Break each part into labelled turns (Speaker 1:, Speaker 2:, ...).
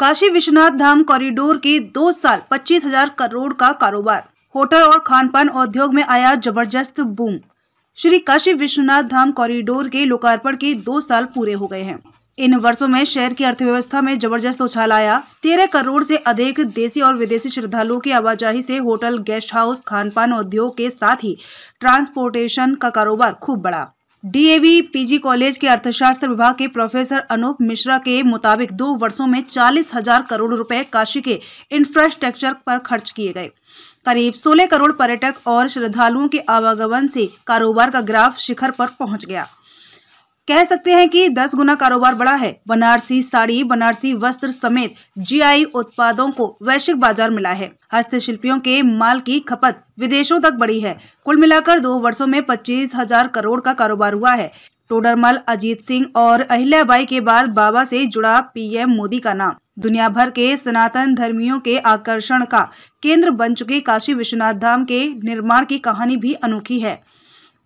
Speaker 1: Kashi Vishwanath Dham corridor के 2 साल 25,000 करोड़ का कारोबार। होटल और खानपान उद्योग में आया जबरदस्त बूम। श्री काशी विश्वनाथ धाम कॉरिडोर के लोकार्पण के 2 साल पूरे हो गए हैं। इन वर्षों में शहर की अर्थव्यवस्था में जबरदस्त उछाल आया। 13 करोड़ से अधिक देसी और विदेशी श्रद्धालुओं की आवाजाही से होटल, गेस्ट हाउस, खानपान उद्योग के साथ ही ट्रांसपोर्टेशन का कारोबार खूब बढ़ा। डीएवी पीजी कॉलेज के अर्थशास्त्र विभाग के प्रोफेसर अनूप मिश्रा के मुताबिक 2 वर्षों में 40,000 करोड़ रुपए काशी के इंफ्रास्ट्रक्चर पर खर्च किए गए। करीब 16 करोड़ पर्यटक और श्रद्धालुओं के आवागमन से कारोबार का ग्राफ शिखर पर पहुंच गया। कह सकते हैं कि 10 गुना कारोबार बढ़ा है। बनारसी साड़ी, बनारसी वस्त्र समेत जीआई उत्पादों को वैश्विक बाजार मिला है। हस्तशिल्पियों के माल की खपत विदेशों तक बढ़ी है। कुल मिलाकर 2 वर्षों में 25,000 करोड़ का कारोबार हुआ है। टोडरमल, अजीत सिंह और अहिल्याबाई के बाद बाबा से जुड़ा पीएम मोदी का नाम। दुनिया भर के सनातन धर्मियों के आकर्षण का केंद्र बन चुके काशी विश्वनाथ धाम के निर्माण की कहानी भी अनोखी है।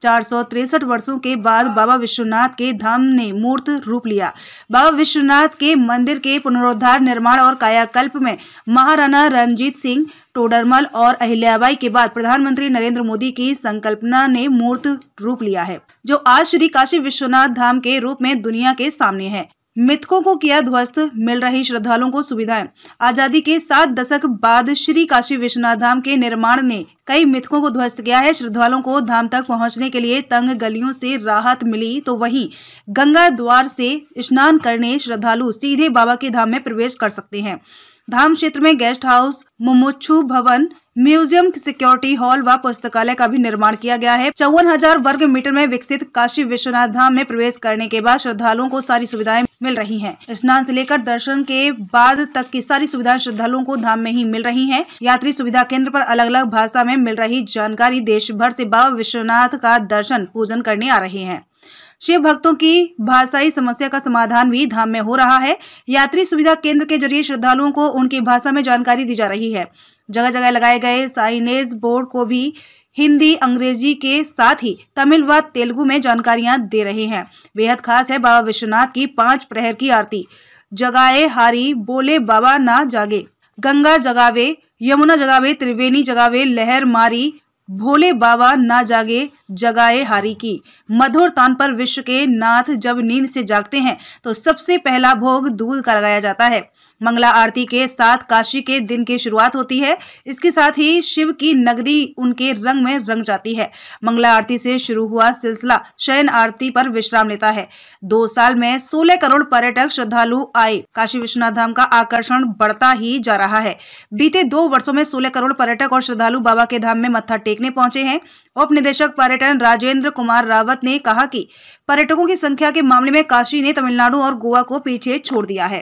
Speaker 1: 463 वर्षों के बाद बाबा विश्वनाथ के धाम ने मूर्त रूप लिया। बाबा विश्वनाथ के मंदिर के पुनरुद्धार, निर्माण और कायाकल्प में महाराणा रणजीत सिंह, टोडरमल और अहिल्याबाई के बाद प्रधानमंत्री नरेंद्र मोदी की संकल्पना ने मूर्त रूप लिया है, जो आज श्री काशी विश्वनाथ धाम के रूप में दुनिया के सामने है। मिथकों को किया ध्वस्त, मिल रही श्रद्धालुओं को सुविधाएं। आजादी के 7 दशक बाद श्री काशी विश्वनाथ धाम के निर्माण ने कई मिथकों को ध्वस्त किया है। श्रद्धालुओं को धाम तक पहुंचने के लिए तंग गलियों से राहत मिली, तो वहीं गंगा द्वार से स्नान करने श्रद्धालु सीधे बाबा के धाम में प्रवेश कर सकते हैं। धाम क्षेत्र में गेस्ट हाउस, मुमुक्षु भवन, म्यूजियम, सिक्योरिटी हॉल व पुस्तकालय का भी निर्माण किया गया है। 54,000 वर्ग मीटर में विकसित काशी विश्वनाथ धाम में प्रवेश करने के बाद श्रद्धालुओं को सारी सुविधाएं मिल रही हैं। स्नान से लेकर दर्शन के बाद तक की सारी सुविधाएं श्रद्धालुओं को धाम में ही मिल रही हैं। यात्री सुविधा केंद्र पर अलग अलग भाषा में मिल रही जानकारी देश भर से बाबा विश्वनाथ का दर्शन पूजन करने आ रहे हैं। शिव भक्तों की भाषाई समस्या का समाधान भी धाम में हो रहा है। यात्री सुविधा केंद्र के जरिए श्रद्धालुओं को उनकी भाषा में जानकारी दी जा रही है। जगह जगह लगाए गए साइनेज बोर्ड को भी हिंदी, अंग्रेजी के साथ ही तमिल व तेलुगु में जानकारियां दे रहे हैं। बेहद खास है बाबा विश्वनाथ की 5 प्रहर की आरती। जगाए हारी, बोले बाबा ना जागे, गंगा जगावे, यमुना जगावे, त्रिवेणी जगावे, लहर मारी, भोले बाबा ना जागे, जगाए हारी की। मधुर तान पर विश्व के नाथ जब नींद से जागते हैं तो सबसे पहला भोग दूध का लगाया जाता है। मंगला आरती के साथ काशी के दिन की शुरुआत होती है। इसके साथ ही शिव की नगरी उनके रंग में रंग जाती है। मंगला आरती से शुरू हुआ सिलसिला शयन आरती पर विश्राम लेता है। 2 साल में 16 करोड़ पर्यटक श्रद्धालु आए। काशी विश्वनाथ धाम का आकर्षण बढ़ता ही जा रहा है। बीते 2 वर्षों में 16 करोड़ पर्यटक और श्रद्धालु बाबा के धाम में मत्था टेकने पहुंचे हैं। उप निदेशक पर्यटन राजेंद्र कुमार रावत ने कहा कि पर्यटकों की संख्या के मामले में काशी ने तमिलनाडु और गोवा को पीछे छोड़ दिया है।